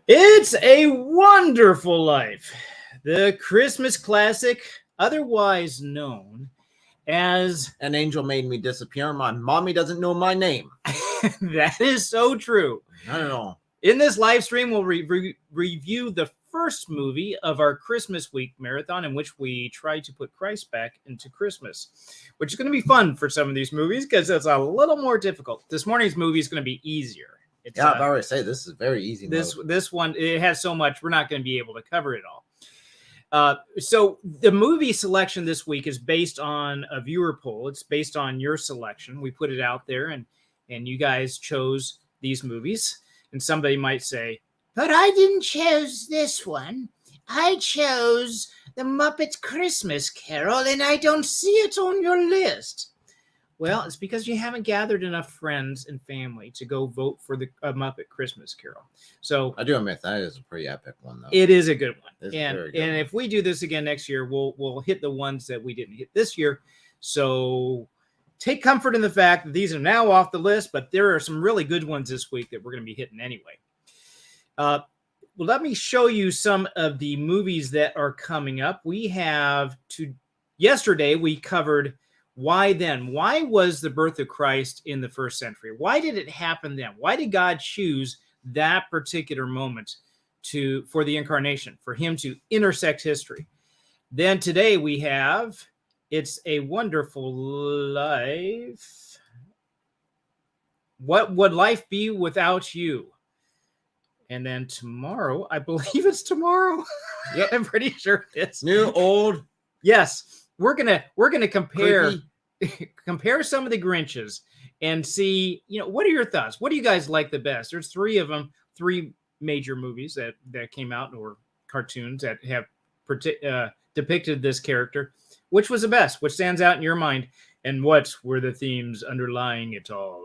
It's a Wonderful Life, the Christmas classic, otherwise known as An angel made me disappear. My mommy doesn't know my name. That is so true. Not at all. In this live stream, we'll review the first movie of our Christmas week marathon, in which we try to put Christ back into Christmas, which is going to be fun for some of these movies because it's a little more difficult. This morning's movie is going to be easier. It's, I've already said this is very easy. This one, it has so much, we're not going to be able to cover it all. So the movie selection this week is based on a viewer poll. It's based on your selection. We put it out there, and you guys chose these movies. And somebody might say, but I didn't choose this one. I chose The Muppet Christmas Carol, and I don't see it on your list. Well, it's because you haven't gathered enough friends and family to go vote for the Muppet Christmas Carol. So I do admit that is a pretty epic one, though. It is a good one. It's And very good one. if we do this again next year, we'll hit the ones that we didn't hit this year. So take comfort in the fact that these are now off the list, but there are some really good ones this week that we're going to be hitting anyway. Well, let me show you some of the movies that are coming up. Yesterday we covered Why Then? Why was the birth of Christ in the first century? Why did it happen then? Why did God choose that particular moment for the incarnation, for him to intersect history? Then today we have It's a Wonderful Life. What would life be without you? And then tomorrow, I believe it's tomorrow. Yep. I'm pretty sure it's New, old. Yes, we're gonna compare compare some of the Grinches and see, what are your thoughts? What do you guys like the best? There's three of them, three major movies that came out, or cartoons that have depicted this character. Which was the best? Which stands out in your mind? And what were the themes underlying it all?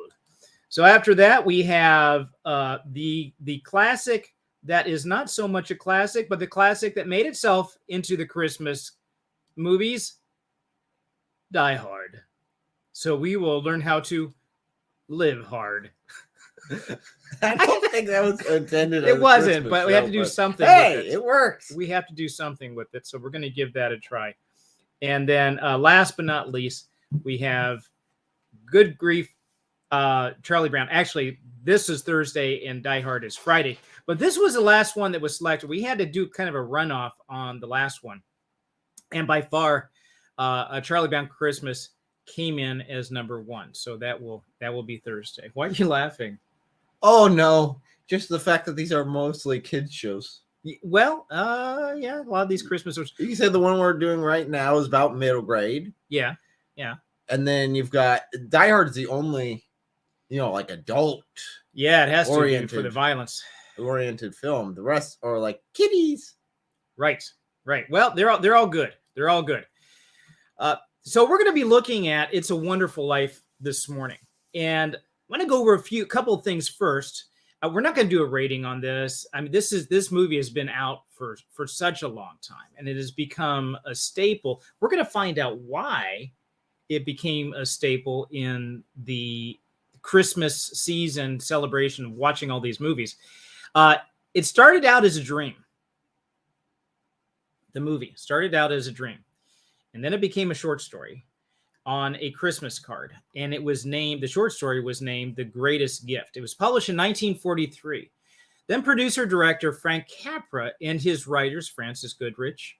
So after that, we have the classic that is not so much a classic, but the classic that made itself into the Christmas movies, Die Hard. So we will learn how to live hard. I don't think that was intended. It wasn't, but we have to do something hey, with it. It works. We have to do something with it, so we're going to give that a try. And then last but not least, we have Good Grief, Charlie Brown. Actually, this is Thursday and Die Hard is Friday. But this was the last one that was selected. We had to do kind of a runoff on the last one. And by far, Charlie Brown Christmas came in as number one. So that will be Thursday. Why are you laughing? Oh, no. Just the fact that these are mostly kids' shows. Well, yeah, a lot of these Christmas shows. You said the one we're doing right now is about middle grade. Yeah. And then you've got Die Hard is the only, like adult. Yeah, it has to be for the violence oriented film. The rest are like kiddies. Right. Well, they're all good. They're all good. So we're going to be looking at It's a Wonderful Life this morning, and I want to go over a couple of things first. We're not going to do a rating on this. I mean, this movie has been out for such a long time, and it has become a staple. We're going to find out why it became a staple in the Christmas season celebration of watching all these movies. It started out as a dream. The movie started out as a dream, and then it became a short story on a Christmas card, and the short story was named The Greatest Gift. It was published in 1943. Then producer-director Frank Capra and his writers, Francis Goodrich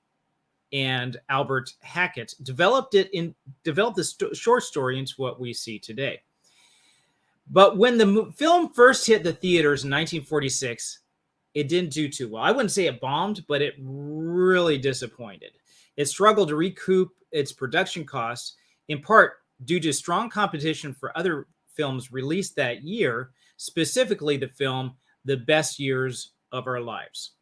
and Albert Hackett, developed this short story into what we see today. But when the film first hit the theaters in 1946, it didn't do too well. I wouldn't say it bombed, but it really disappointed. It struggled to recoup its production costs, in part due to strong competition for other films released that year, specifically the film The Best Years of Our Lives.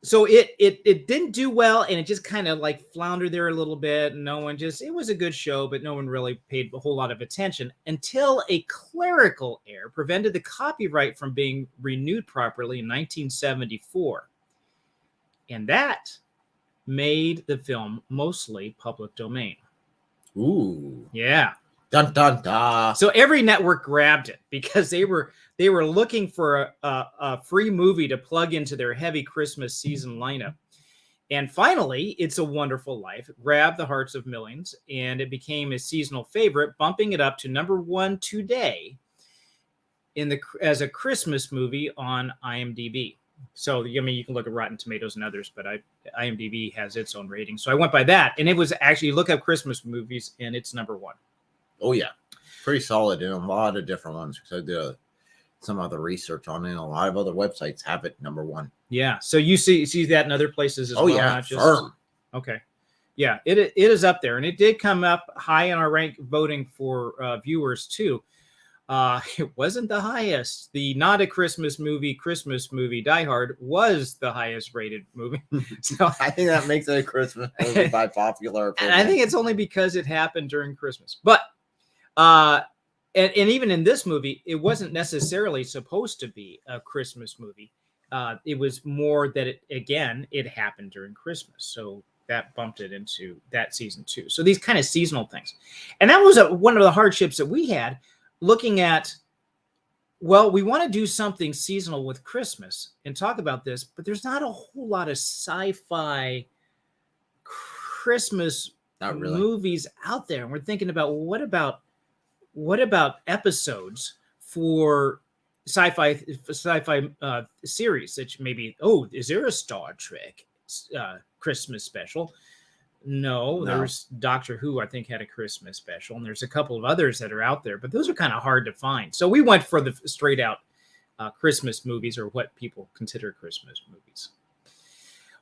So it didn't do well, and it just kind of like floundered there a little bit. It was a good show, but no one really paid a whole lot of attention until a clerical error prevented the copyright from being renewed properly in 1974. And that made the film mostly public domain. Ooh. Yeah. Dun dun dun. So every network grabbed it because they were looking for a free movie to plug into their heavy Christmas season lineup. And finally, It's a Wonderful Life grabbed the hearts of millions, and it became a seasonal favorite, bumping it up to #1 today as a Christmas movie on IMDb. So, I mean, you can look at Rotten Tomatoes and others, but IMDb has its own rating. So I went by that, and it was actually, look up Christmas movies, and it's #1. Oh, yeah. Pretty solid in a lot of different ones. Because I did some other research on it, and a lot of other websites have it #1. Yeah. So you see that in other places as well? Oh, yeah. Not just, firm. Okay. Yeah, it is up there, and it did come up high in our rank voting for viewers, too. It wasn't the highest. The not a Christmas movie, Die Hard was the highest rated movie. So I think that makes it a Christmas movie by popular opinion. And I think it's only because it happened during Christmas. But and even in this movie, it wasn't necessarily supposed to be a Christmas movie. It was more that it happened during Christmas. So that bumped it into that season too. So these kind of seasonal things. And that was one of the hardships that we had, looking at, well, we want to do something seasonal with Christmas and talk about this, but there's not a whole lot of sci-fi Christmas movies out there. And we're thinking about, what about episodes for sci-fi series that maybe, is there a Star Trek Christmas special? No, there's Doctor Who, I think, had a Christmas special, and there's a couple of others that are out there, but those are kind of hard to find. So we went for the straight out Christmas movies, or what people consider Christmas movies.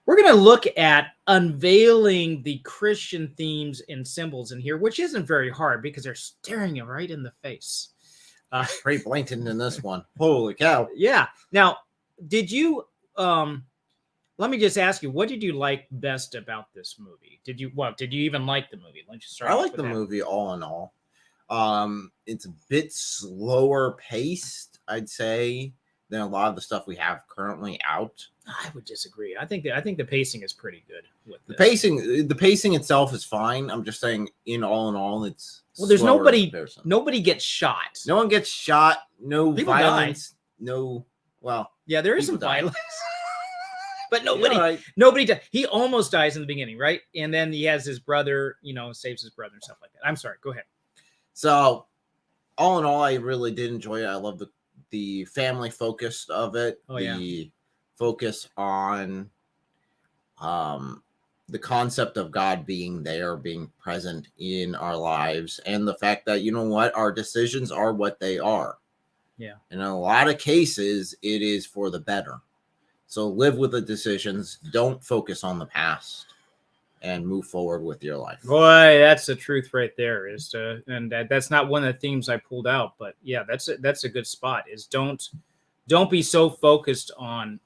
We're going to look at unveiling the Christian themes and symbols in here, which isn't very hard because they're staring you right in the face. Pretty blatant in this one. Holy cow. Yeah. Now, did you... let me just ask you, what did you like best about this movie? Did you even like the movie? Let's just start. I like the movie all in all. It's a bit slower paced, I'd say, than a lot of the stuff we have currently out. I would disagree. I think the pacing is pretty good with the pacing itself is fine. I'm just saying, in all, it's there's nobody gets shot. No one gets shot. No People violence. die. No. Well, yeah, there is some violence. But nobody died. He almost dies in the beginning, right? And then he has his brother, saves his brother and stuff like that. I'm sorry. Go ahead. So, all in all, I really did enjoy it. I love the family focus of it. The focus on the concept of God being there, being present in our lives, and the fact that, our decisions are what they are. Yeah. And in a lot of cases, it is for the better. So live with the decisions. Don't focus on the past, and move forward with your life. Boy, that's the truth right there. And that's not one of the themes I pulled out, but yeah, that's a good spot. Is don't be so focused on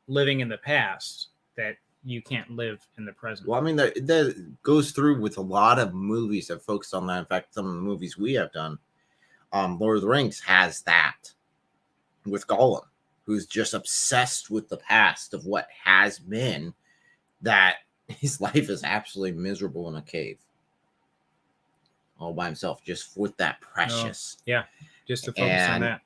living in the past that you can't live in the present. Well, I mean, that goes through with a lot of movies that focus on that. In fact, some of the movies we have done, Lord of the Rings has that with Gollum, who's just obsessed with the past of what has been, that his life is absolutely miserable in a cave all by himself, just with that precious. Yeah, just to focus on that.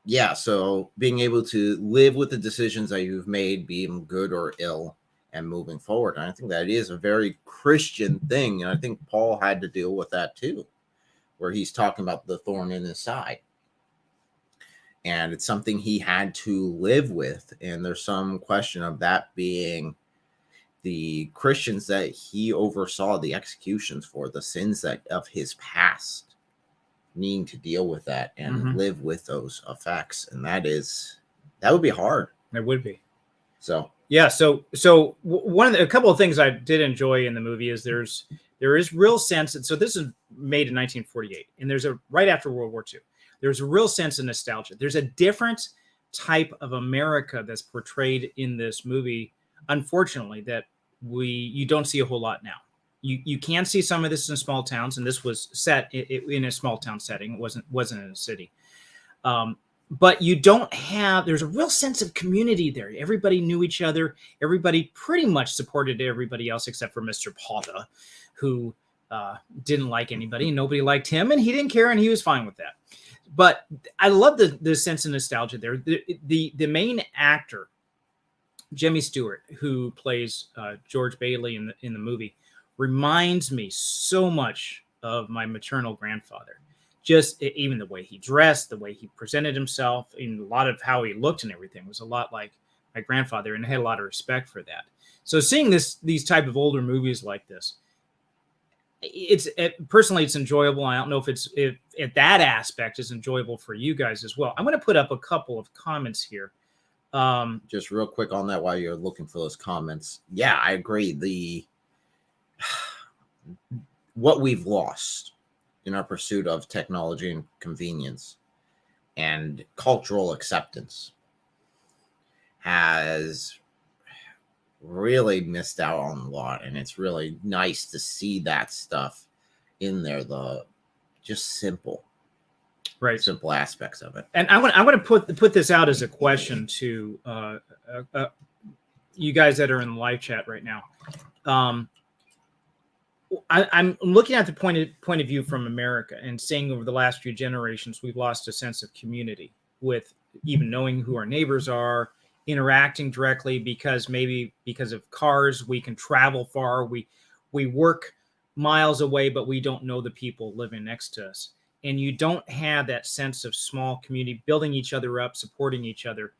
Yeah, so being able to live with the decisions that you've made, be them good or ill, and moving forward. And I think that is a very Christian thing. And I think Paul had to deal with that too, where he's talking about the thorn in his side. And it's something he had to live with. And there's some question of that being the Christians that he oversaw the executions for, the sins of his past, needing to deal with that and live with those effects. And that would be hard. It would be. So, yeah. So a couple of things I did enjoy in the movie is there is real sense. And so this is made in 1948, and right after World War II. There's a real sense of nostalgia. There's a different type of America that's portrayed in this movie, unfortunately, that you don't see a whole lot now. You can see some of this in small towns, and this was set in a small town setting. It wasn't in a city. But you don't have, there's a real sense of community there. Everybody knew each other. Everybody pretty much supported everybody else except for Mr. Potter, who didn't like anybody, and nobody liked him, and he didn't care, and he was fine with that. But I love the sense of nostalgia there. The main actor, Jimmy Stewart, who plays George Bailey in the movie, reminds me so much of my maternal grandfather. Just even the way he dressed, the way he presented himself, and a lot of how he looked and everything was a lot like my grandfather, and I had a lot of respect for that. So seeing these type of older movies like this, personally it's enjoyable. I don't know if that aspect is enjoyable for you guys as well. I'm going to put up a couple of comments here. Just real quick on that while you're looking for those comments. Yeah, I agree. What we've lost in our pursuit of technology and convenience and cultural acceptance has really missed out on a lot, and it's really nice to see that stuff in there, the just simple aspects of it. And I'm going to put this out as a question to you guys that are in the live chat right now. I'm looking at the point of view from America and seeing over the last few generations, we've lost a sense of community with even knowing who our neighbors are, interacting directly, because of cars, we can travel far. We work miles away, but we don't know the people living next to us. And you don't have that sense of small community, building each other up, supporting each other.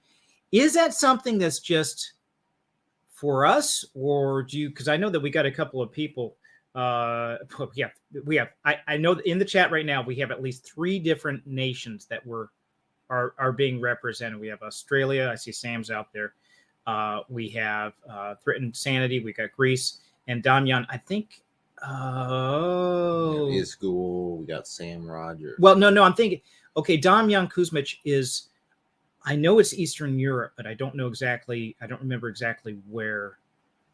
Is that something that's just for us, or because I know that we got a couple of people. I know that in the chat right now we have at least 3 different nations that are being represented. We have Australia. I see Sam's out there. We have Threatened Sanity. We got Greece and Damian. I think. Is school. We got Sam Rogers. Well, no. I'm thinking. Okay, Damian Kuzmic is. I know it's Eastern Europe, but I don't know exactly. I don't remember exactly where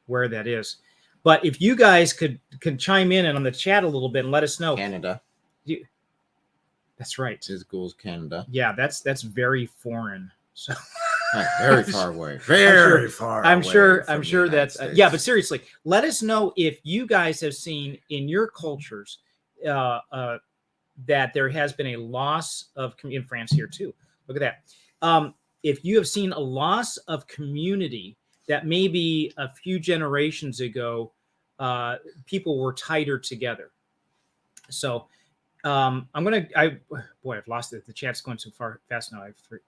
that is. But if you guys could chime in and on the chat a little bit and let us know. Canada. That's right. His goal's Canada. Yeah, that's very foreign. So very far away. Very far away. I'm sure that's yeah, but seriously, let us know if you guys have seen in your cultures that there has been a loss of in France here too. Look at that. If you have seen a loss of community that maybe a few generations ago, people were tighter together. So I've lost it. The chat's going so fast now.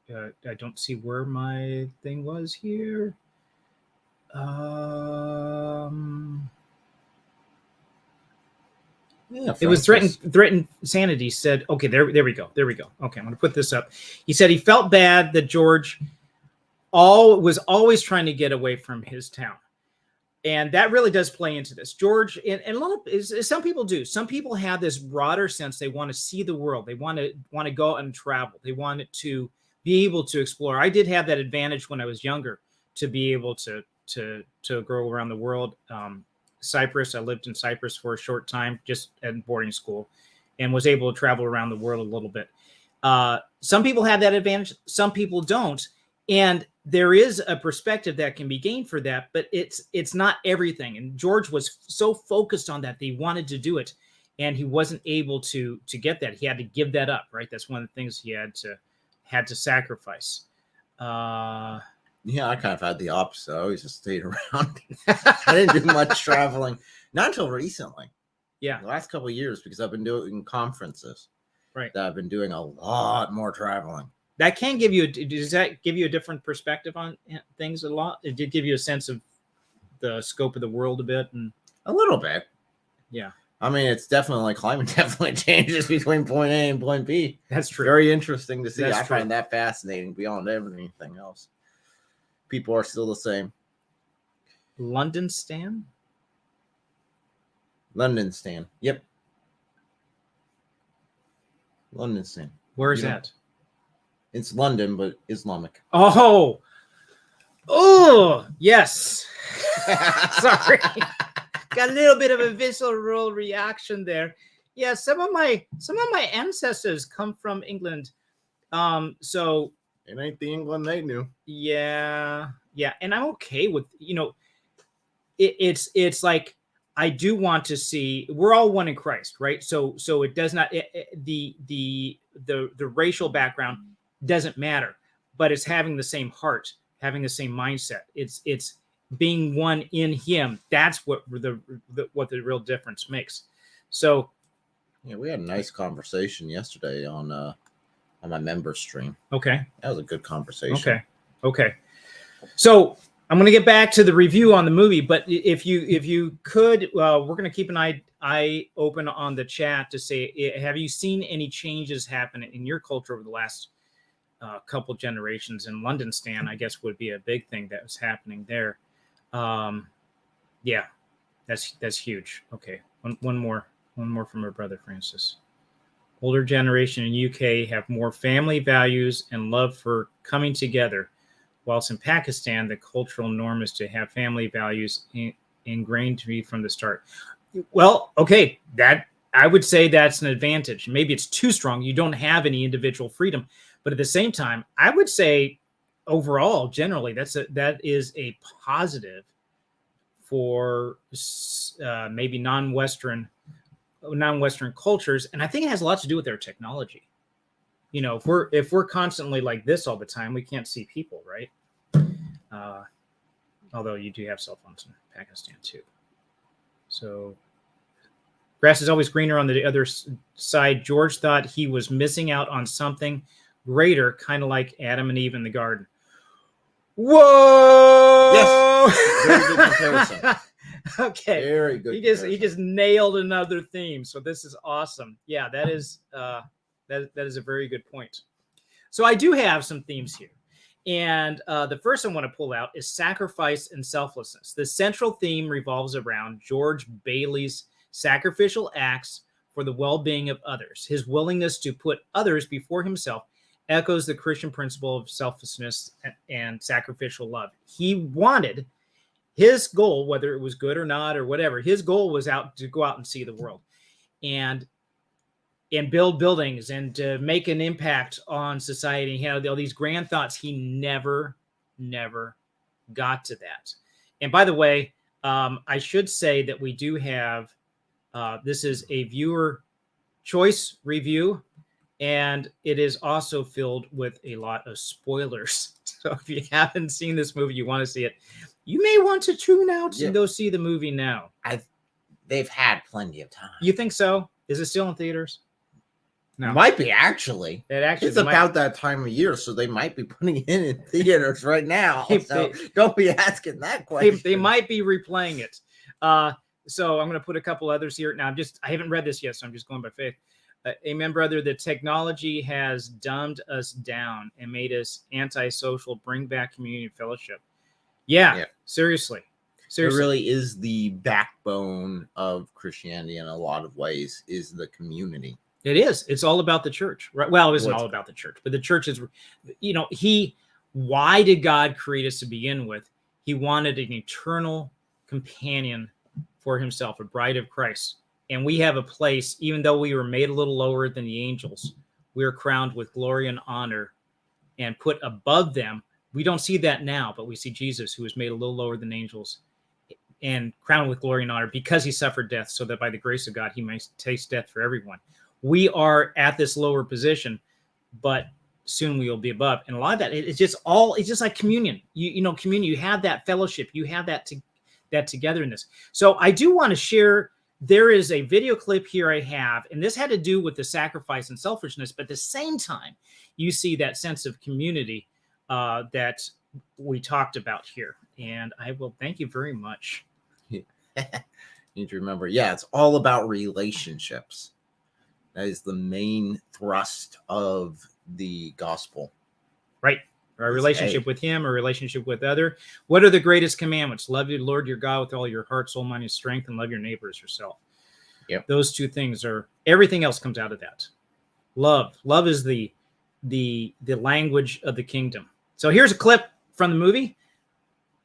I don't see where my thing was here. It was threatened sanity said, okay, there we go. Okay, I'm going to put this up. He said he felt bad that George was always trying to get away from his town. And that really does play into this. George, and a lot of some people do. Some people have this broader sense. They want to see the world. They want to go and travel. They want to be able to explore. I did have that advantage when I was younger to be able to go around the world. Cyprus, I lived in Cyprus for a short time, just at boarding school, and was able to travel around the world a little bit. Some people have that advantage. Some people don't. And there is a perspective that can be gained for that, but it's not everything. And George was so focused on that he wanted to do it, and he wasn't able to get that. He had to give that up, right? That's one of the things he had to sacrifice. Yeah, I kind of had the opposite. I always just stayed around. I didn't do much traveling, not until recently. Yeah, the last couple of years, because I've been doing conferences. Right, that I've been doing a lot more traveling. That can does that give you a different perspective on things a lot? It did give you a sense of the scope of the world a bit, and a little bit. Yeah. I mean, it's definitely climate definitely changes between point A and point B. That's true. Very interesting to see. That's I true. find that fascinating beyond everything else. People are still the same. London Stan? London Stan. Yep. London Stan. Where is that? It's London, but Islamic. Oh, yes. Sorry. Got a little bit of a visceral reaction there. Yeah, some of my ancestors come from England. So it ain't the England they knew. Yeah, and I'm okay with, it's like I do want to see, we're all one in Christ, right? So it does not, the racial background doesn't matter, but it's having the same heart, having the same mindset. It's being one in Him. That's what the real difference makes. So yeah, we had a nice conversation yesterday on my member stream. Okay, that was a good conversation. Okay. So I'm going to get back to the review on the movie, but if you could, we're going to keep an eye open on the chat to say, have you seen any changes happen in your culture over the last couple generations? In London, Stan, I guess, would be a big thing that was happening there. Yeah, that's huge. Okay, one more from our brother Francis. Older generation in UK have more family values and love for coming together, whilst in Pakistan, the cultural norm is to have family values ingrained to be from the start. Well, okay, that I would say that's an advantage. Maybe it's too strong. You don't have any individual freedom, but at the same time, I would say overall, generally, that is a positive for maybe non-Western cultures, and I think it has a lot to do with their technology. You know, if we're constantly like this all the time, we can't see people, right? Although you do have cell phones in Pakistan too. So grass is always greener on the other side. George thought he was missing out on something greater, kind of like Adam and Eve in the garden. Whoa! Yes, very good comparison. Okay, very good. He just nailed another theme. So this is awesome. Yeah, that is that is a very good point. So I do have some themes here, and the first I want to pull out is sacrifice and selflessness. The central theme revolves around George Bailey's sacrificial acts for the well-being of others. His willingness to put others before himself echoes the Christian principle of selflessness and sacrificial love. He wanted his goal, whether it was good or not or whatever, his goal was to go out and see the world and build buildings and to make an impact on society. He had all these grand thoughts. He never got to that. And by the way, I should say that we do have, this is a viewer choice review, and it is also filled with a lot of spoilers. So if you haven't seen this movie, you want to see it, you may want to tune out and go see the movie now. They've had plenty of time. You think so? Is it still in theaters? No. Might be, actually. It's about that time of year, so they might be putting it in theaters right now. So don't be asking that question. They might be replaying it. So I'm going to put a couple others here. Now, I haven't read this yet, so I'm just going by faith. Amen, brother. The technology has dumbed us down and made us antisocial. Bring back community and fellowship. Yeah, seriously. It really is the backbone of Christianity in a lot of ways, is the community. It is. It's all about the church, right? Well, it isn't all about the church, but the church is, you know, why did God create us to begin with? He wanted an eternal companion for himself, a bride of Christ. And we have a place, even though we were made a little lower than the angels, we are crowned with glory and honor and put above them. We don't see that now, but we see Jesus, who was made a little lower than angels and crowned with glory and honor because he suffered death, so that by the grace of God, he may taste death for everyone. We are at this lower position, but soon we will be above. And a lot of that, it's just like communion. You know, communion, you have that fellowship, you have that togetherness. So I do want to share, there is a video clip here I have, and this had to do with the sacrifice and selfishness, but at the same time, you see that sense of community that we talked about here. And I will thank you very much. You need to remember, it's all about relationships. That is the main thrust of the gospel. Right. Our relationship with him, our relationship with other. What are the greatest commandments? Love your Lord your God with all your heart, soul, mind, and strength, and love your neighbor as yourself. Yep. Those two things everything else comes out of that. Love is the language of the kingdom. So here's a clip from the movie.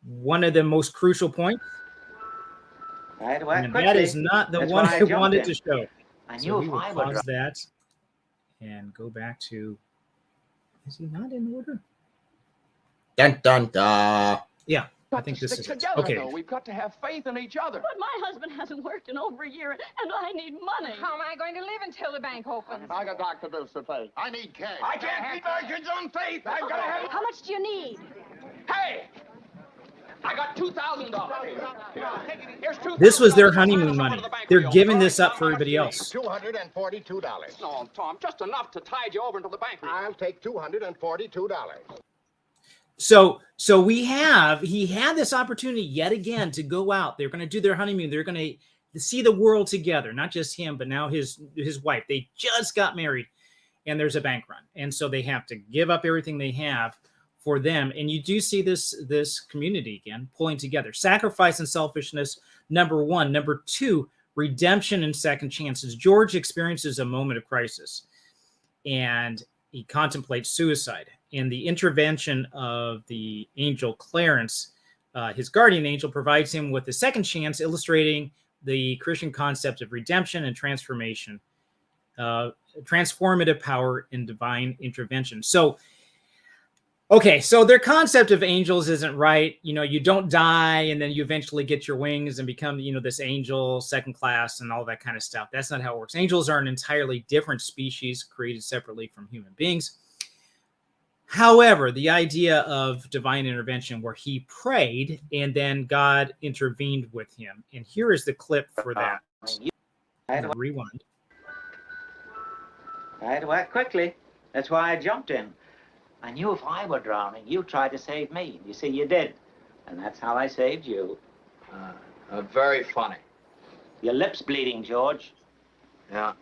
One of the most crucial points. And that is not the one I wanted to show. So we will pause that and go back to, is he not in order? Dun, dun, dun. Yeah. I think this is together, okay. though. We've got to have faith in each other. But my husband hasn't worked in over a year, and I need money. How am I going to live until the bank opens? I got doctor bills to pay. I need cash. I can't keep my kids on faith. I've got to have... How much do you need? Hey! I got $2,000. Here's $2,000. This was their honeymoon money. They're giving this up for everybody else. $242. No, Tom, just enough to tide you over until the bank. I'll take $242. So he had this opportunity yet again to go out. They're going to do their honeymoon. They're going to see the world together, not just him, but now his wife. They just got married, and there's a bank run, and so they have to give up everything they have for them. And you do see this community again pulling together. Sacrifice and selfishness, number one. Number two, redemption and second chances. George experiences a moment of crisis, and he contemplates suicide. And the intervention of the angel Clarence, his guardian angel, provides him with a second chance, illustrating the Christian concept of redemption and transformation, transformative power in divine intervention. So, okay, so their concept of angels isn't right. You know, you don't die and then you eventually get your wings and become, this angel second class and all that kind of stuff. That's not how it works. Angels are an entirely different species created separately from human beings. However, the idea of divine intervention where he prayed and then God intervened with him. And here is the clip for that. Rewind. I had to act quickly. That's why I jumped in. I knew if I were drowning, you'd try to save me. You see, you did. And that's how I saved you. Very funny. Your lip's bleeding, George. Yeah.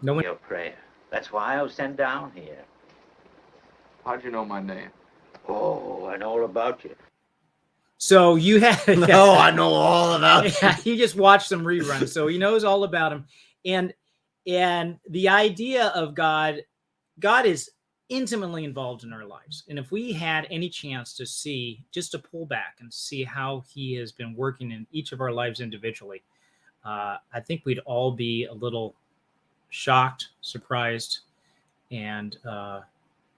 No one. Your prayer. That's why I was sent down here. How'd you know my name? Oh, I know all about you. So you had... No, I know all about it. Yeah, he just watched some reruns, so he knows all about him. And the idea of God is intimately involved in our lives. And if we had any chance to see, just to pull back and see how he has been working in each of our lives individually, I think we'd all be a little shocked, surprised, and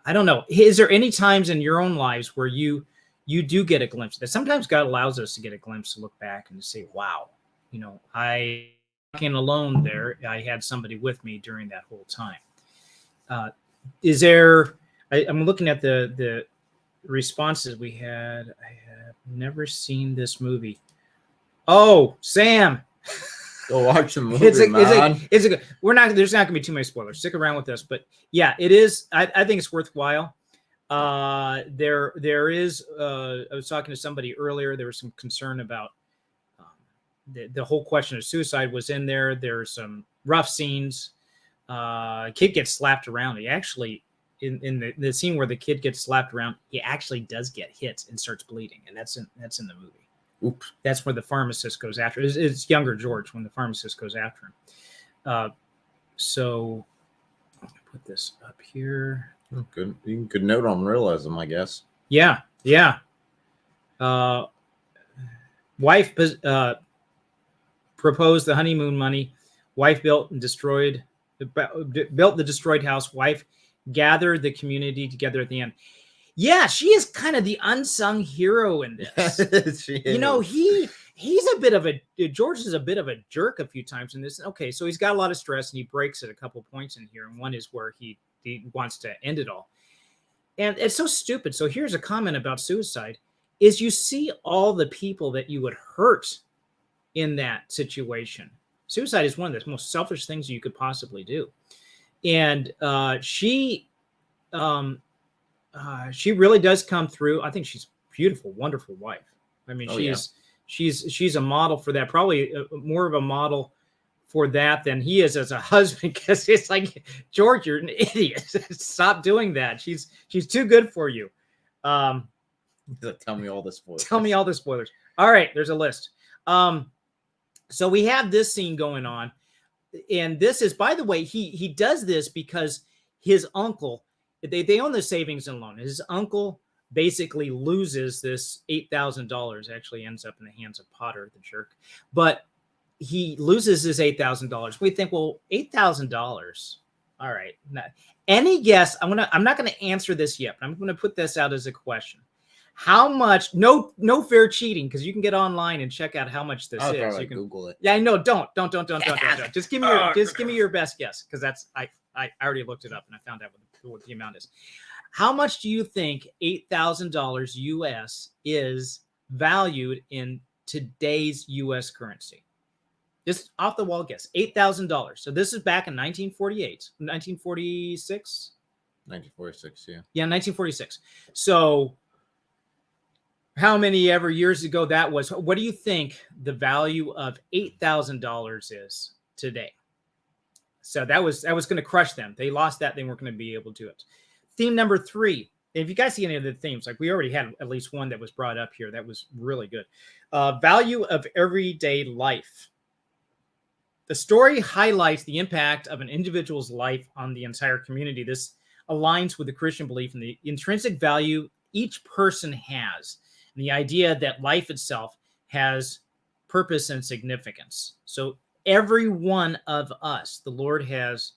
I don't know. Is there any times in your own lives where you do get a glimpse of that? Sometimes God allows us to get a glimpse to look back and to say, wow, I walking alone there. I had somebody with me during that whole time. Is there, I'm looking at the responses we had. I have never seen this movie. Oh, Sam. Go watch the movie, man. It's a good. There's not gonna be too many spoilers. Stick around with us, but yeah, it is. I think it's worthwhile. There is. I was talking to somebody earlier. There was some concern about the whole question of suicide was in there. There's some rough scenes. Kid gets slapped around. He actually, in the scene where the kid gets slapped around, he actually does get hit and starts bleeding, and that's in the movie. Oops. That's where the pharmacist goes after. It's younger George when the pharmacist goes after him. So I'll put this up here. Good note on realism, I guess. Yeah. Wife proposed the honeymoon money. Wife built the destroyed house. Wife gathered the community together at the end. Yeah, she is kind of the unsung hero in this. He's a bit of George is a bit of a jerk a few times in this. Okay, so he's got a lot of stress and he breaks at a couple points in here. And one is where he wants to end it all. And it's so stupid. So here's a comment about suicide is you see all the people that you would hurt in that situation. Suicide is one of the most selfish things you could possibly do. And she really does come through. I think she's a beautiful, wonderful wife. I mean, she's a model for that. Probably more of a model for that than he is as a husband. Because it's like, George, you're an idiot. Stop doing that. She's too good for you. Tell me all the spoilers. Tell me all the spoilers. All right, there's a list. So we have this scene going on, and this is, by the way, he does this because his uncle. They own the savings and loan. His uncle basically loses this $8,000. Actually ends up in the hands of Potter, the jerk. But he loses his $8,000. We think, well, $8,000. All right. Now, any guess? I'm not going to answer this yet, but I'm going to put this out as a question. How much? No fair cheating, because you can get online and check out how much this I'll is. probably You can Google it. Yeah, I know. Don't. Just give me your best guess, because that's I already looked it up and I found out what the amount is. How much do you think $8,000 US is valued in today's US currency? Just off the wall guess. $8,000. So this is back in 1946. 1946, yeah. Yeah, 1946. So how many ever years ago that was? What do you think the value of $8,000 is today? So that was going to crush them. They lost that. They weren't going to be able to do it. Theme number 3. If you guys see any of the themes, like we already had at least one that was brought up here. That was really good. Value of everyday life. The story highlights the impact of an individual's life on the entire community. This aligns with the Christian belief in the intrinsic value each person has, and the idea that life itself has purpose and significance. So every one of us, the Lord has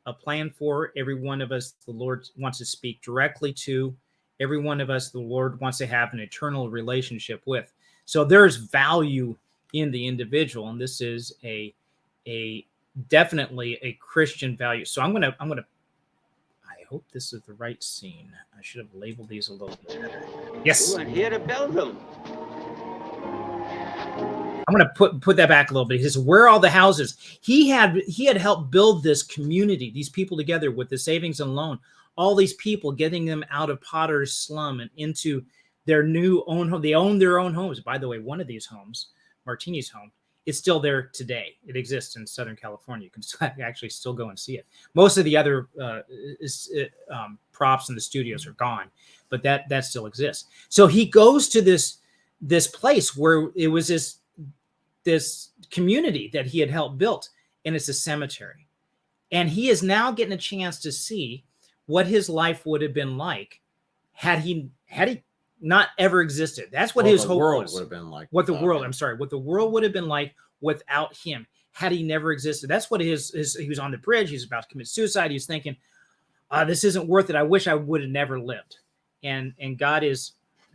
a plan for. Every one of us, the Lord wants to speak directly to. Every one of us, the Lord wants to have an eternal relationship with. So there's value in the individual, and this is a definitely a Christian value. So I'm gonna I hope this is the right scene. I should have labeled these a little bit better. Yes. We weren't here to build them. I'm gonna put that back a little bit. He says, where are all the houses? He had helped build this community, these people together with the savings and loan, all these people, getting them out of Potter's slum and into their new own home. They own their own homes. By the way, one of these homes, Martini's home, it's still there today. It exists in Southern California. You can actually still go and see it. Most of the other props in the studios are gone, but that still exists. So he goes to this place where it was this community that he had helped build, and it's a cemetery. And he is now getting a chance to see what his life would have been like had he not ever existed. That's what his hope was. Would have been like. What the world would have been like without him had he never existed. That's what he was on the bridge. He's about to commit suicide. He's thinking, this isn't worth it. I wish I would have never lived. And God is,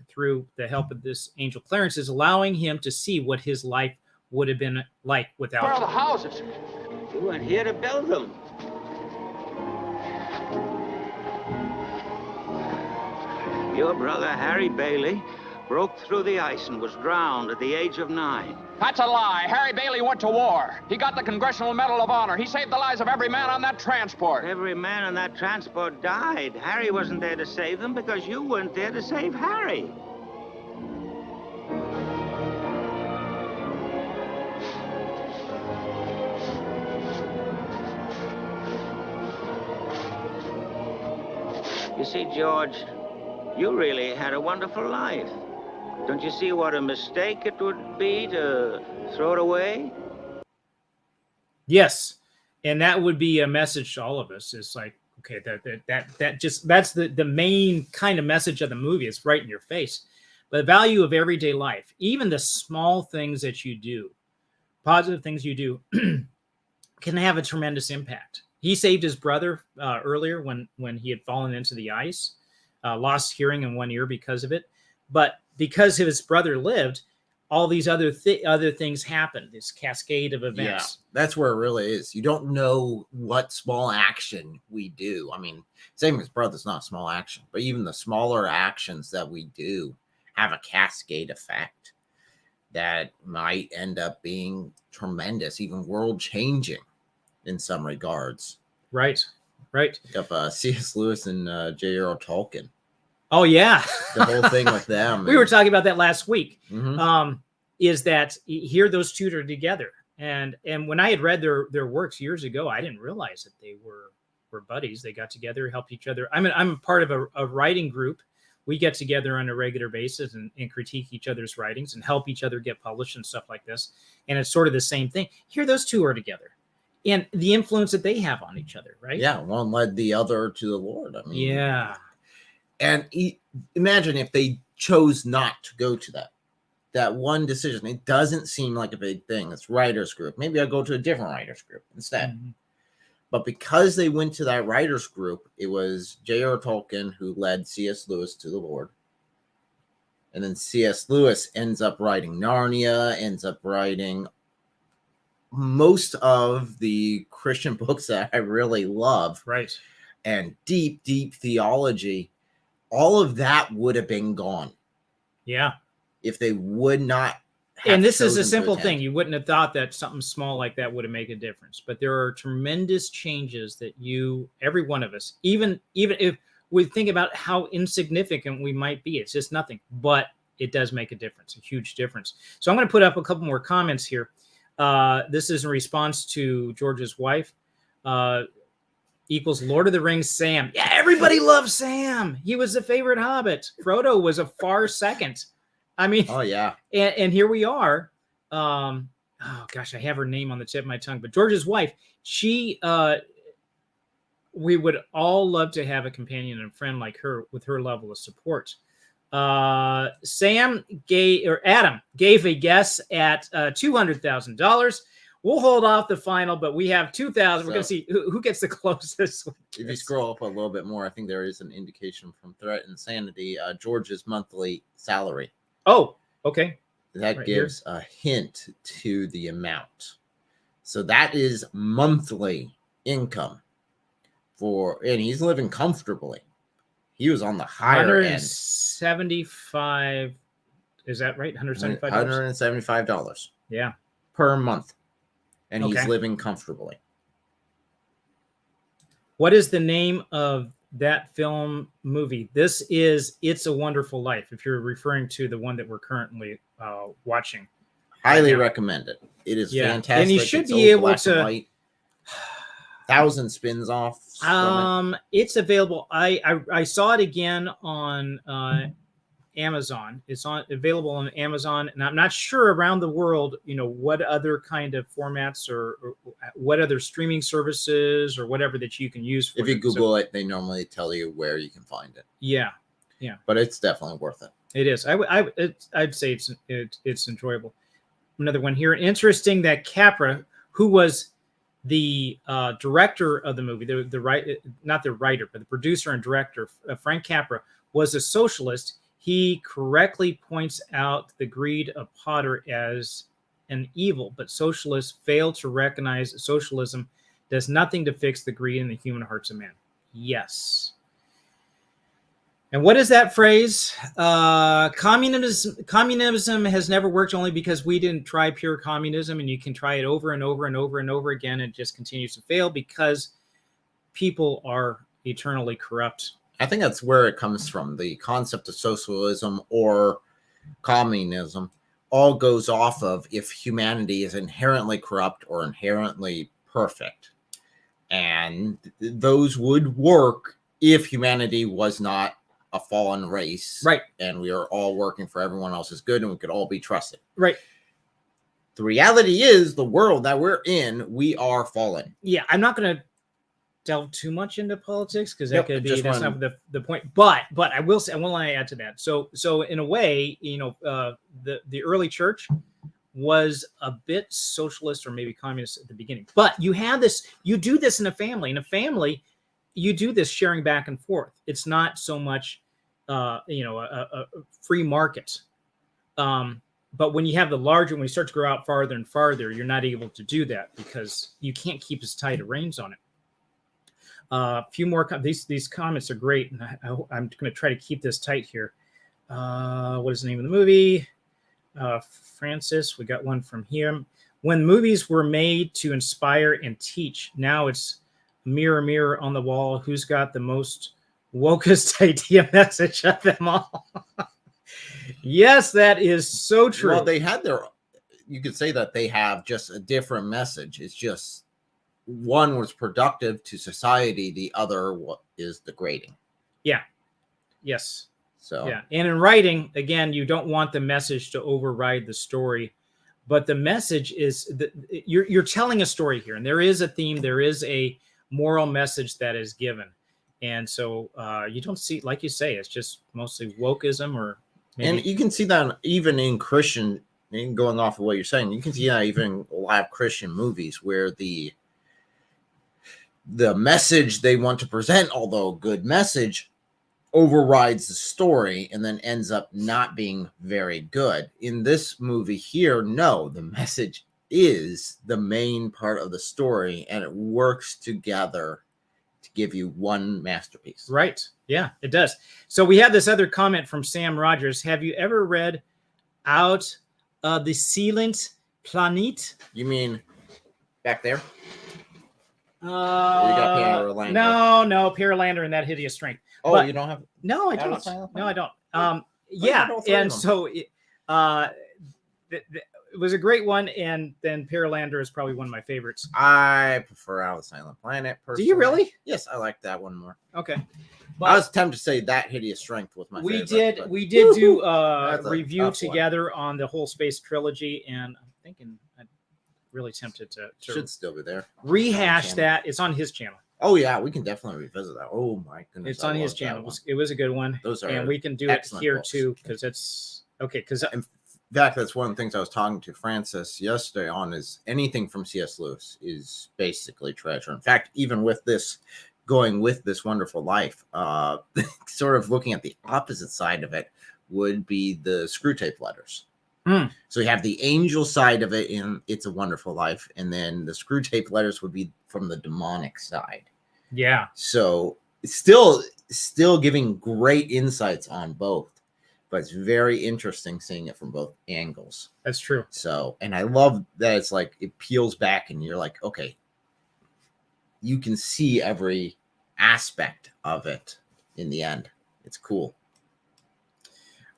through the help of this angel Clarence, is allowing him to see what his life would have been like without him. Where are the houses? We weren't here to build them. Your brother, Harry Bailey, broke through the ice and was drowned at the age of 9. That's a lie. Harry Bailey went to war. He got the Congressional Medal of Honor. He saved the lives of every man on that transport. Every man on that transport died. Harry wasn't there to save them because you weren't there to save Harry. You see, George, you really had a wonderful life. Don't you see what a mistake it would be to throw it away? Yes. And that would be a message to all of us. It's like, okay, that's the main kind of message of the movie. It's right in your face. But the value of everyday life, even the small things that you do, positive things you do, can have a tremendous impact. He saved his brother earlier when he had fallen into the ice, lost hearing in one ear because of it. But because his brother lived, all these other things happened, this cascade of events. Yeah, that's where it really is. You don't know what small action we do. I mean, saving his brother's not a small action, but even the smaller actions that we do have a cascade effect that might end up being tremendous, even world-changing in some regards. Right. Pick up C.S. Lewis and J.R.R. Tolkien. Oh, yeah. The whole thing with them. We were talking about that last week. Mm-hmm. Is that here those two are together. And when I had read their works years ago, I didn't realize that they were buddies. They got together, helped each other. I'm part of a writing group. We get together on a regular basis and critique each other's writings and help each other get published and stuff like this. And it's sort of the same thing. Here those two are together. And the influence that they have on each other, right? Yeah, one led the other to the Lord. I mean, yeah. And imagine if they chose not to go to that one decision. It doesn't seem like a big thing. It's writers group. Maybe I'll go to a different writers group instead. Mm-hmm. But because they went to that writers group, it was J.R.R. Tolkien who led C.S. Lewis to the Lord. And then C.S. Lewis ends up writing Narnia, ends up writing most of the Christian books that I really love. Right. And deep, deep theology. All of that would have been gone. Yeah. If they would not have and this is chosen a to simple attend. thing. You wouldn't have thought that something small like that would have made a difference. But there are tremendous changes that every one of us, even if we think about how insignificant we might be, it's just nothing. But it does make a difference, a huge difference. So I'm going to put up a couple more comments here. This is in response to George's wife. Equals Lord of the Rings Sam. Yeah, everybody loves Sam. He was the favorite Hobbit. Frodo was a far second. I mean, Oh yeah. And here we are. Oh gosh, I have her name on the tip of my tongue. But George's wife, she, we would all love to have a companion and a friend like her with her level of support. Adam gave a guess at $200,000. We'll hold off the final, but we have 2,000. We're going to see who gets the closest. If you scroll up a little bit more, I think there is an indication from Threat Insanity, George's monthly salary. Oh, okay. That Right gives a hint to the amount. So that is monthly income and he's living comfortably. He was on the higher end. 175. Is that right? $175. $175. Yeah. Per month. And he's Okay. living comfortably. What is the name of that film movie? This is It's a Wonderful Life, if you're referring to the one that we're currently watching. Highly now. recommend it. It is Yeah. fantastic. And you should It's be old able black and to- white. 1,000 spins off. It's available. I saw it again on Amazon. It's available on Amazon, and I'm not sure around the world, what other kind of formats or what other streaming services or whatever that you can use for If you it. Google it, they normally tell you where you can find it. Yeah, But it's definitely worth it. it is. I'd say it's enjoyable. Another one here. Interesting that Capra, who was the director of the movie, not the writer, but the producer and director, Frank Capra, was a socialist. He correctly points out the greed of Potter as an evil, but socialists fail to recognize that socialism does nothing to fix the greed in the human hearts of man. Yes. And what is that phrase? Communism has never worked only because we didn't try pure communism, and you can try it over and over and over and over again, and it just continues to fail because people are eternally corrupt. I think that's where it comes from. The concept of socialism or communism all goes off of if humanity is inherently corrupt or inherently perfect. And those would work if humanity was not a fallen race. Right. And we are all working for everyone else's good and we could all be trusted. Right. The reality is the world that we're in, we are fallen. Yeah, I'm not going to delve too much into politics because that could be just that's one- not the point. But I will say, I will add to that. So in a way, the early church was a bit socialist or maybe communist at the beginning. But you have this, you do this in a family. In a family, you do this sharing back and forth. It's not so much, a free market. But when you have the larger, when you start to grow out farther and farther, you're not able to do that because you can't keep as tight a reins on it. A few more. These comments are great, and I'm going to try to keep this tight here. What is the name of the movie? Francis, we got one from here. When movies were made to inspire and teach, now it's mirror, mirror on the wall. Who's got the most wokest idea message of them all? Yes, that is so true. Well, they had you could say that they have just a different message. It's just one was productive to society, the other is degrading. Yeah. Yes. So yeah, and in writing, again, you don't want the message to override the story, but the message is that you're telling a story here, and there is a theme, there is a moral message that is given, and so you don't see, like you say, it's just mostly wokeism or. Maybe. And you can see that even in Christian, and going off of what you're saying, you can see that even in a lot of Christian movies where the message they want to present, although a good message, overrides the story and then ends up not being very good. In this movie here, no, the message is the main part of the story, and it works together to give you one masterpiece. Right. Yeah, it does. So we have this other comment from Sam Rogers. Have you ever read Out of the Sealant Planet? You mean back there? No, Paralander and That Hideous Strength. Oh, but, you don't have? No, I Out of don't. Silent No, I don't. Planet? Yeah, all three of and them? so it was a great one, and then Paralander is probably one of my favorites. I prefer Out of Silent Planet. Do you really? Yes, I like that one more. Okay. I was tempted to say That Hideous Strength was my favorite. We did do That's a a review tough one. together on the whole space trilogy, and I'm thinking I'm really tempted to Should still be there. rehash that. It's on his channel. Oh yeah, we can definitely revisit that. Oh my goodness, It's on his channel. It was a good one. Those are and we can do it excellent here books. too, because it's okay. Because In fact, that's one of the things I was talking to Francis yesterday on. Is anything from C.S. Lewis is basically treasure. In fact, even with this, going with This Wonderful Life, sort of looking at the opposite side of it would be the Screwtape Letters. So you have the angel side of it in It's a Wonderful Life, and then the Screwtape Letters would be from the demonic side. yeah, So it's still giving great insights on both, but it's very interesting seeing it from both angles. that's true. So, and I love that it's like it peels back and you're like, okay, you can see every aspect of it in the end. It's cool.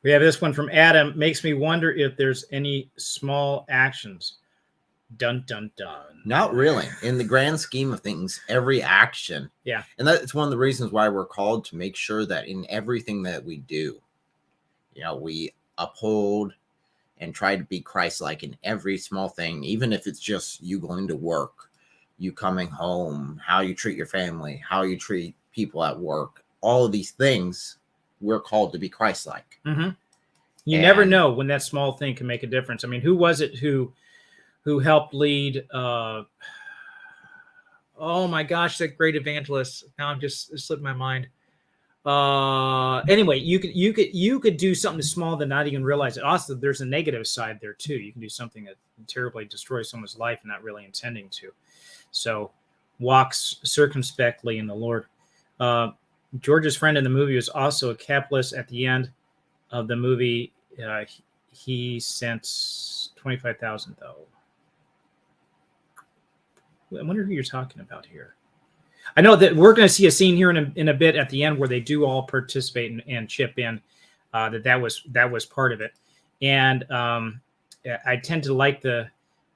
We have this one from Adam. Makes me wonder if there's any small actions. Dun dun dun. Not really. In the grand scheme of things, every action. Yeah. And that's one of the reasons why we're called to make sure that in everything that we do, we uphold and try to be Christ-like in every small thing, even if it's just you going to work, you coming home, how you treat your family, how you treat people at work. All of these things, we're called to be Christ-like. Mm-hmm. You never know when that small thing can make a difference. I mean, who was it who helped lead? Oh my gosh, that great evangelist! Now I'm just it slipped my mind. Anyway, you could do something small that not even realize it. Also, there's a negative side there too. You can do something that terribly destroys someone's life and not really intending to. So, walks circumspectly in the Lord. George's friend in the movie was also a capitalist. At the end of the movie, he sent $25,000 though. I wonder who you're talking about here. I know that we're going to see a scene here in a bit at the end where they do all participate and chip in. That was part of it, and I tend to like the.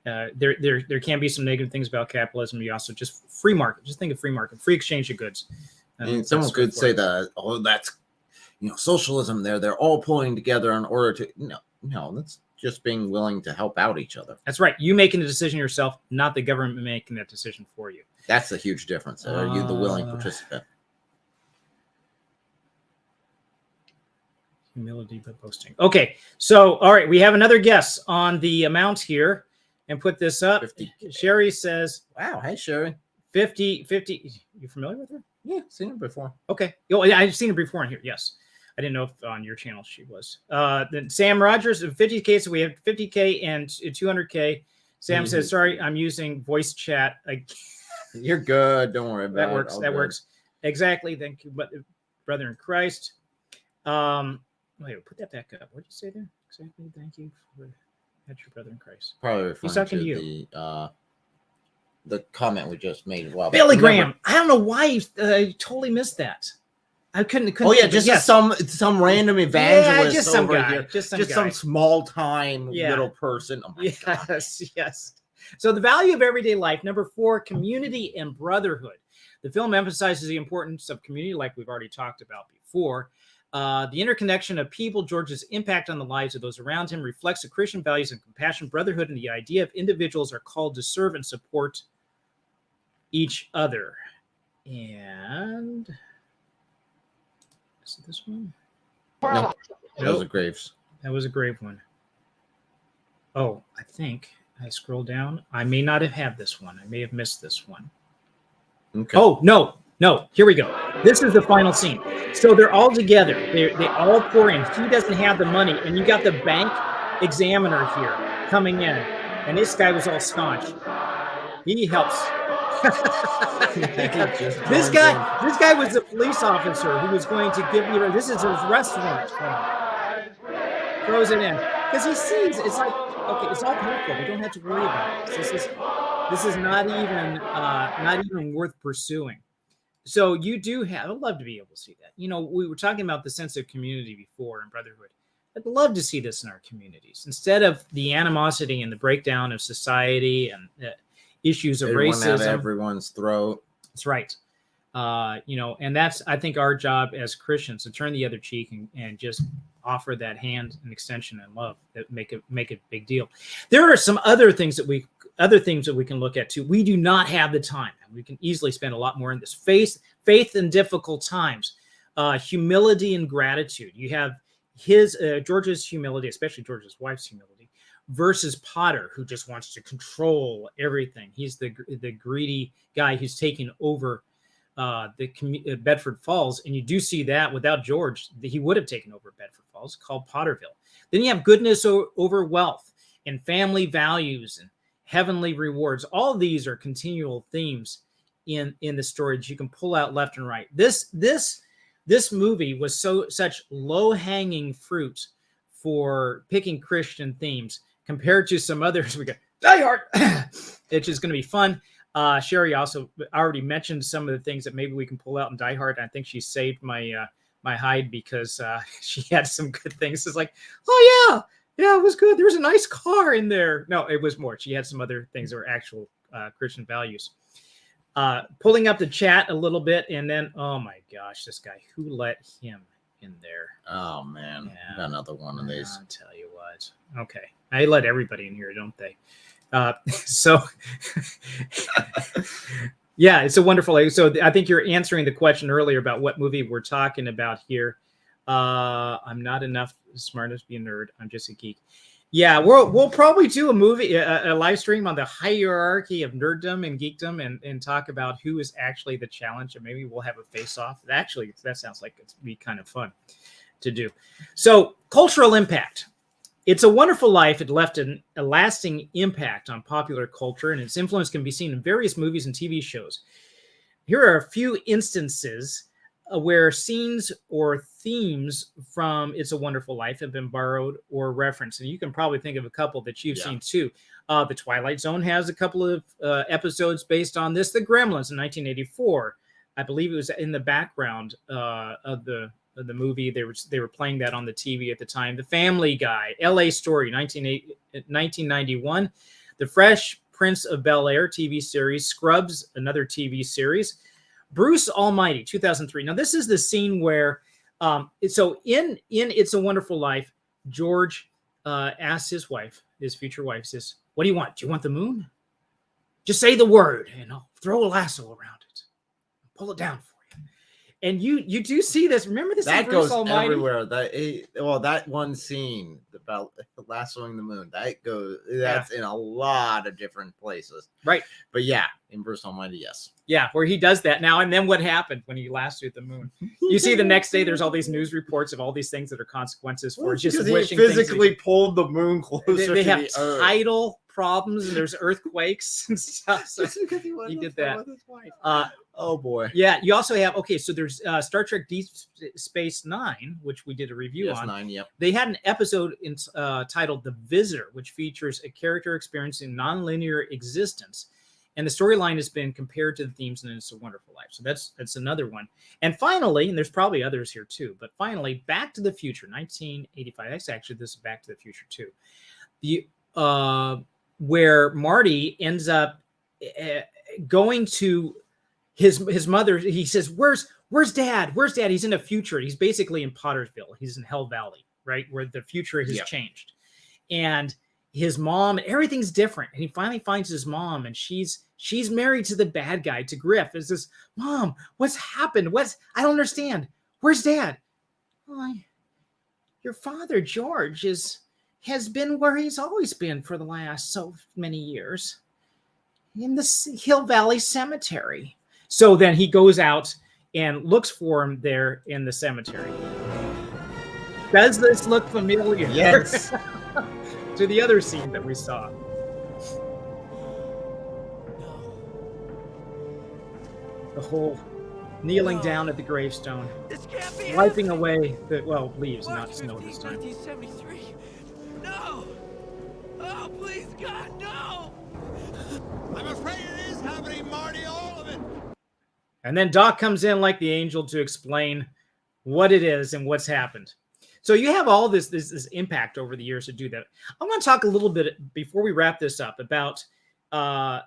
There can be some negative things about capitalism. You also just free market. Just think of free market, free exchange of goods. And someone could say that, oh, that's socialism. They're all pulling together in order to no, that's just being willing to help out each other. That's right. You making the decision yourself, not the government making that decision for you. That's a huge difference. Are you the willing participant? Humility but boasting. Okay, so all right, we have another guess on the amount here, and put this up. 50. Sherry says, Wow, hey Sherry. 50. You familiar with her? Yeah, seen her before. Okay. Oh, yeah, I've seen her before in here. Yes. I didn't know if on your channel she was. Then Sam Rogers, 50K. So we have 50K and 200K. Sam says, sorry, I'm using voice chat. You're good. Don't worry about that it. works. That works. Exactly. Thank you, brother in Christ. Wait, put that back up. What did you say there? Exactly. Thank you for that's your brother in Christ. Probably referring He's talking to you. The comment we just made as well. Billy Graham. I don't know why I totally missed that. I couldn't. Oh yeah, just some random evangelist just some over guy, here, just some guy. small time little person. Oh my God. Yes. So the value of everyday life. Number 4, community and brotherhood. The film emphasizes the importance of community, like we've already talked about before. The interconnection of people, George's impact on the lives of those around him reflects the Christian values of compassion, brotherhood, and the idea of individuals are called to serve and support each other. And is it this one? No, those are graves. That was a grave one. Oh, I think I scroll down. I may not have had this one. I may have missed this one. Okay. Oh, no. No, here we go. This is the final scene. So they're all together. They all pour in. He doesn't have the money, and you got the bank examiner here coming in, and this guy was all staunch. He helps. This guy was a police officer who was going to give me. This is his restaurant. Throws it in because he sees it's like, okay, it's all paid for. We don't have to worry about this. This is not even worth pursuing. So you do have. I'd love to be able to see that. You know, we were talking about the sense of community before in Brotherhood. I'd love to see this in our communities instead of the animosity and the breakdown of society and issues of racism. At everyone's throat. That's right. You know, and that's, I think, our job as Christians to turn the other cheek and just offer that hand and extension and love that make a big deal. There are some other things that we can look at too. We do not have the time. We can easily spend a lot more in this. Faith in difficult times, humility and gratitude. You have George's humility, especially George's wife's humility, versus Potter, who just wants to control everything. He's the greedy guy who's taking over Bedford Falls, and you do see that without George, he would have taken over Bedford Falls, called Potterville. Then you have goodness over wealth and family values and heavenly rewards. All of these are continual themes in the story that you can pull out left and right. This movie was such low-hanging fruit for picking Christian themes compared to some others. We got Die Hard, which is going to be fun. Sherry also already mentioned some of the things that maybe we can pull out in Die Hard. I think she saved my hide because she had some good things. It's like, oh yeah, it was good. There was a nice car in there. No, it was more. She had some other things that were actual Christian values. Pulling up the chat a little bit, and then, oh my gosh, this guy, who let him in there? Oh man, yeah. Another one of these. I'll tell you what. Okay, I let everybody in here, don't they? So yeah, it's a wonderful. So I think you're answering the question earlier about what movie we're talking about here. I'm not enough smart enough to be a nerd. I'm just a geek. Yeah, we'll probably do a movie, a live stream on the hierarchy of nerddom and geekdom, and talk about who is actually the challenge, and maybe we'll have a face-off. Actually, that sounds like it'd be kind of fun to do. So, cultural impact. It's a Wonderful Life. It left a lasting impact on popular culture, and its influence can be seen in various movies and TV shows. Here are a few instances where scenes or themes from It's a Wonderful Life have been borrowed or referenced. And you can probably think of a couple that you've seen too. The Twilight Zone has a couple of episodes based on this. The Gremlins in 1984, I believe it was in the background of the movie. They were playing that on the TV at the time. The Family Guy, L.A. Story, 1991. The Fresh Prince of Bel-Air TV series. Scrubs, another TV series. Bruce Almighty, 2003. Now, this is the scene where, so in It's a Wonderful Life, George asks his future wife, says, "What do you want? Do you want the moon? Just say the word, and I'll throw a lasso around it, pull it down for you." And you do see this. Remember this? That Bruce goes Almighty? everywhere. That one scene about lassoing the moon. That's in a lot of different places. Right. But yeah, in Bruce Almighty, yes. Yeah, where he does that now. And then what happened when he lassoed the moon? You see the next day, there's all these news reports of all these things that are consequences for just wishing he physically pulled the moon closer they to have the earth. tidal problems and there's earthquakes and stuff. So he did that. Oh boy. Yeah, you also have, so there's Star Trek Deep Space Nine, which we did a review on. DS9, yep. They had an episode titled The Visitor, which features a character experiencing nonlinear existence. And the storyline has been compared to the themes in It's a Wonderful Life. So that's another one. And finally, and there's probably others here too, but finally, Back to the Future, 1985. That's actually, this is Back to the Future too. Where Marty ends up going to his mother. He says, where's Dad? Where's Dad? He's in the future. He's basically in Pottersville. He's in Hell Valley, right? Where the future has changed. And his mom, everything's different. And he finally finds his mom, and she's married to the bad guy, to Griff. It's this, Mom, what's happened? I don't understand. Where's Dad? Well, your father, George, has been where he's always been for the last so many years, in the Hill Valley Cemetery. So then he goes out and looks for him there in the cemetery. Does this look familiar? Yes. To the other scene that we saw. The whole kneeling down at the gravestone, wiping away the leaves, not snow this time. 1973. No! Oh, please, God, no! I'm afraid it is happening, Marty, all of it. And then Doc comes in like the angel to explain what it is and what's happened. So you have all this impact over the years to do that. I want to talk a little bit before we wrap this up about a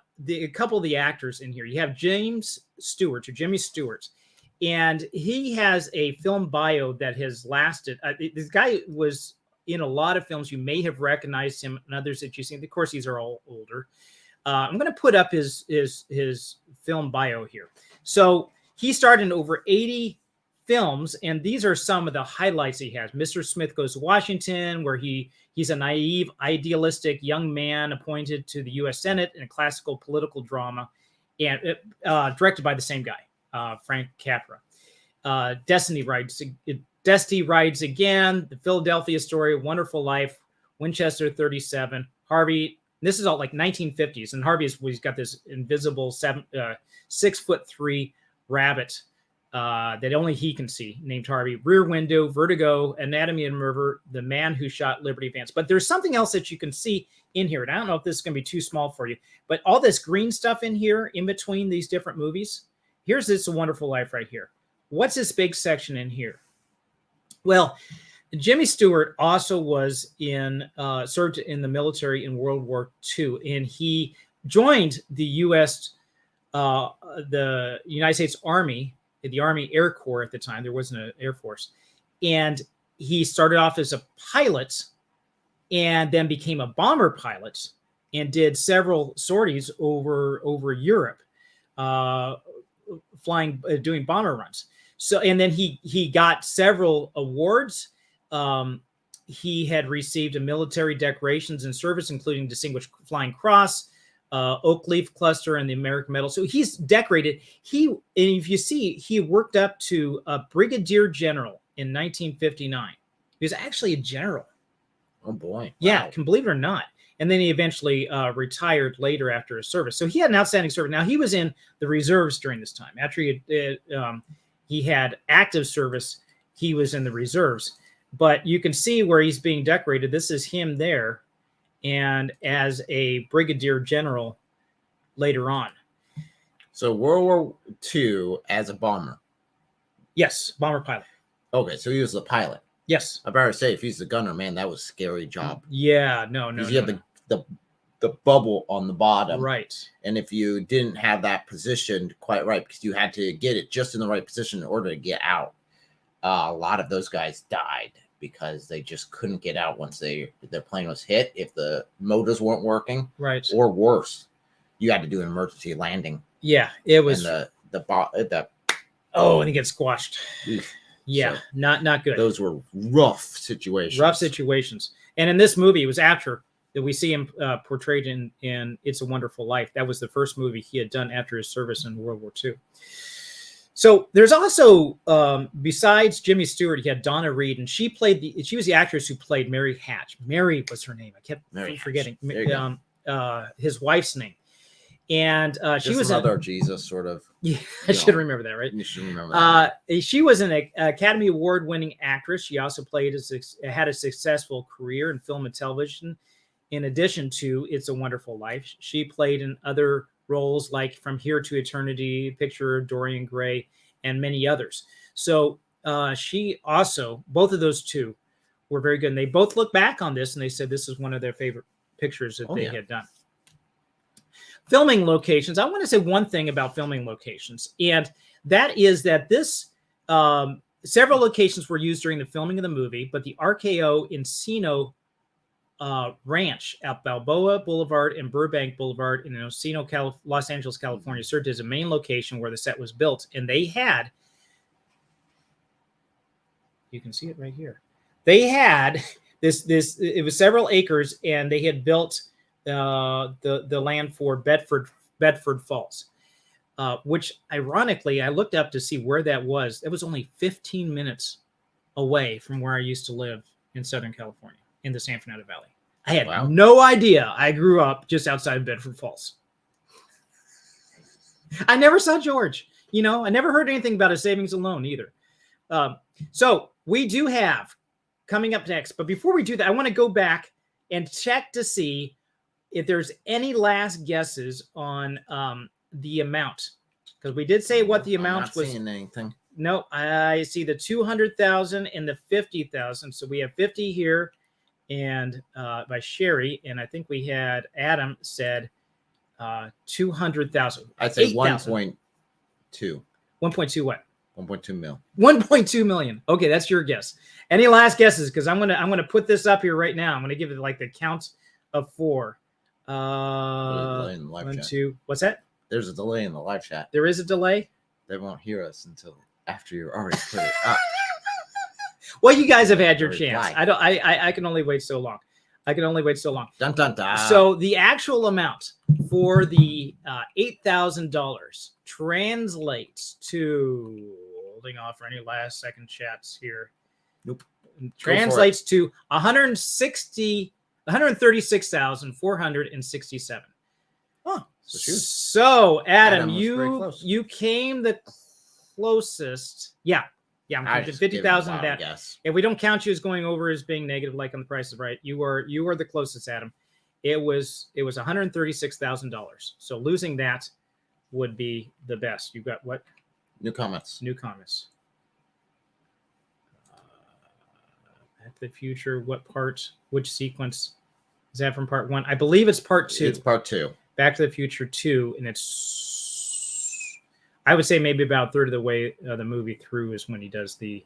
couple of the actors in here. You have Jimmy Stewart, and he has a film bio that has lasted. This guy was in a lot of films. You may have recognized him and others that you've seen. Of course, these are all older. I'm going to put up his film bio here. So he starred in over 80 films, and these are some of the highlights he has. Mr. Smith Goes to Washington, where he's a naive, idealistic young man appointed to the U.S. Senate in a classical political drama, and directed by the same guy, Frank Capra. Destiny Rides Again, The Philadelphia Story, Wonderful Life, Winchester 37, Harvey. This is all like 1950s, and he's got this invisible 6'3" rabbit that only he can see, named Harvey. Rear Window, Vertigo, Anatomy of Murder, The Man Who Shot Liberty Vance. But there's something else that you can see in here, and I don't know if this is going to be too small for you, but all this green stuff in here, in between these different movies. Here's It's a Wonderful Life right here. What's this big section in here? Well, Jimmy Stewart also was served in the military in World War II, and he joined the the United States Army, the Army Air Corps at the time. There wasn't an Air Force. And he started off as a pilot and then became a bomber pilot and did several sorties over Europe, doing bomber runs. So, and then he got several awards. He had received military decorations in service, including Distinguished Flying Cross, Oak Leaf Cluster, and the American Medal. So he's decorated. And if you see, he worked up to a brigadier general in 1959. He was actually a general. Oh boy! Yeah, Wow. can believe it or not. And then he eventually retired later after his service. So he had an outstanding service. Now he was in the reserves during this time. After he had active service, he was in the reserves. But you can see where he's being decorated. This is him there, and as a brigadier general later on. So World War II as a bomber. Yes, bomber pilot. Okay, so he was the pilot. Yes. I better say, if he's the gunner, man, that was a scary job. Yeah, no. Because you had the bubble on the bottom. Right. And if you didn't have that positioned quite right, because you had to get it just in the right position in order to get out, a lot of those guys died because they just couldn't get out once their plane was hit, if the motors weren't working. Right. Or worse, you had to do an emergency landing. Yeah, it was. And and he gets squashed. Oof. Yeah, So not good. those were rough situations. Rough situations. And in this movie, it was after that we see him portrayed in It's a Wonderful Life. That was the first movie he had done after his service in World War II. So there's also, besides Jimmy Stewart, he had Donna Reed, and she was the actress who played Mary Hatch. Mary was her name. I kept forgetting his wife's name. And she was another Jesus sort of. Yeah, I should remember that, right? You should remember that. She was an Academy Award-winning actress. She also had a successful career in film and television. In addition to It's a Wonderful Life, she played in other roles like From Here to Eternity, Picture of Dorian Gray, and many others. So she also, both of those two were very good. And they both look back on this and they said this is one of their favorite pictures that they had done. Filming locations. I want to say one thing about filming locations, and that is that this several locations were used during the filming of the movie, but the RKO Encino Ranch at Balboa Boulevard and Burbank Boulevard in Encino, Los Angeles, California, served as a main location where the set was built, and they had, you can see it right here. They had this. It was several acres, and they had built the land for Bedford Falls. which ironically, I looked up to see where that was. It was only 15 minutes away from where I used to live in Southern California, in the San Fernando Valley. I had no idea I grew up just outside of Bedford Falls. I never saw George. You know, I never heard anything about a savings and loan either. So we do have coming up next. But before we do that, I want to go back and check to see if there's any last guesses on the amount. Because we did say what the amount was. Seeing anything. No, I see the 200,000 and the 50,000. So we have 50 here, and by Sherry, and I think we had Adam said 200,000. I'd say 1.2. 1.2 what? 1.2 mil. 1.2 million. Okay, that's your guess. Any last guesses? Because I'm gonna put this up here right now. I'm gonna give it like the count of 4. Delay in the live 1, chat. 2. What's that? There's a delay in the live chat. There is a delay. They won't hear us until after you already put it up. Well, you guys have had your Or chance. like. I can only wait so long. Dun, dun, dun. So the actual amount for the $8,000 translates to, holding off for any last second chats here. Nope. Translates to 136,467. Oh, so Adam, Adam was very close. you came the closest. Yeah, I'm I counting just 50,000. gave a wild That guess. if we don't count you as going over as being negative, like on the Price is Right, you are the closest, Adam. It was $136,000. So losing that would be the best. You got what? New comments. New comments. Back to the Future. What part? Which sequence is that from part 1? I believe it's part 2. It's part 2. Back to the Future 2, and it's, I would say maybe about a third of the way the movie through is when he does the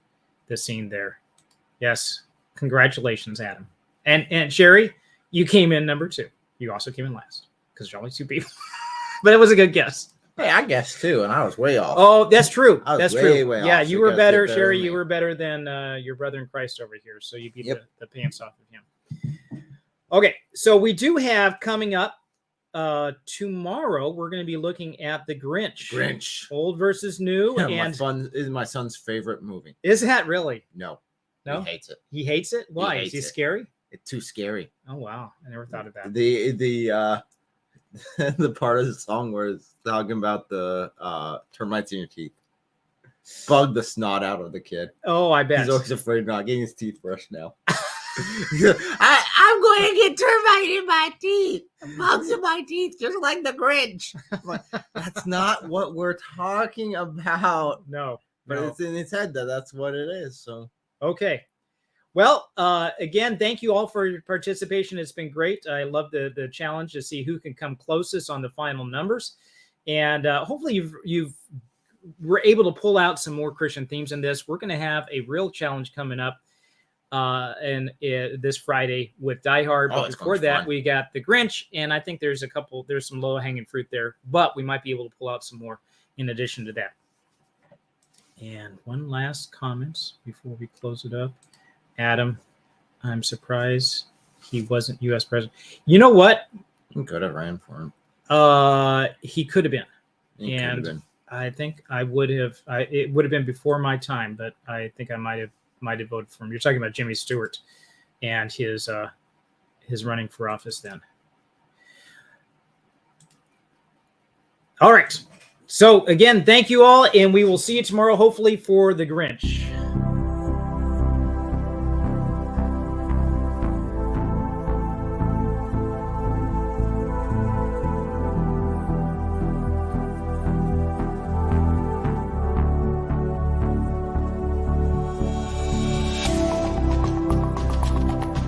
scene there. Yes, congratulations, Adam. And Sherry, you came in number 2. You also came in last because there's only 2 people, but it was a good guess. Hey, I guessed too, and I was way off. Oh, that's true. I was That's way, true. way Yeah, off. you So were guys better, did better Sherry. than You me. were better than your brother in Christ over here. So you beat the pants off of him. Okay, so we do have coming up tomorrow. We're going to be looking at The Grinch. Old versus new. Yeah, And is my son's favorite movie. is that really? No, No? he hates it. He hates it? Why? hates Is he it. scary? It's too scary. Oh, wow. I never thought of that. The the part of the song where it's talking about the termites in your teeth bug the snot out of the kid. Oh, I bet. He's always afraid of not getting his teeth brushed now. I'm going to get termite in my teeth, bugs in my teeth, just like the Grinch. I'm like, that's not what we're talking about. No. But no. it's in his head that's what it is. So Okay. Well, again, thank you all for your participation. It's been great. I love the challenge to see who can come closest on the final numbers. And hopefully you were able to pull out some more Christian themes in this. We're going to have a real challenge coming up this Friday with Die Hard. But before that, we got The Grinch. And I think there's some low-hanging fruit there. But we might be able to pull out some more in addition to that. And one last comment before we close it up. Adam, I'm surprised he wasn't U.S. president. You know what? he could have ran for him. He could have been. He could have And been. I think I would have. It would have been before my time, but I think I might have voted for him. You're talking about Jimmy Stewart and his running for office then. All right. So again, thank you all, and we will see you tomorrow, hopefully for The Grinch.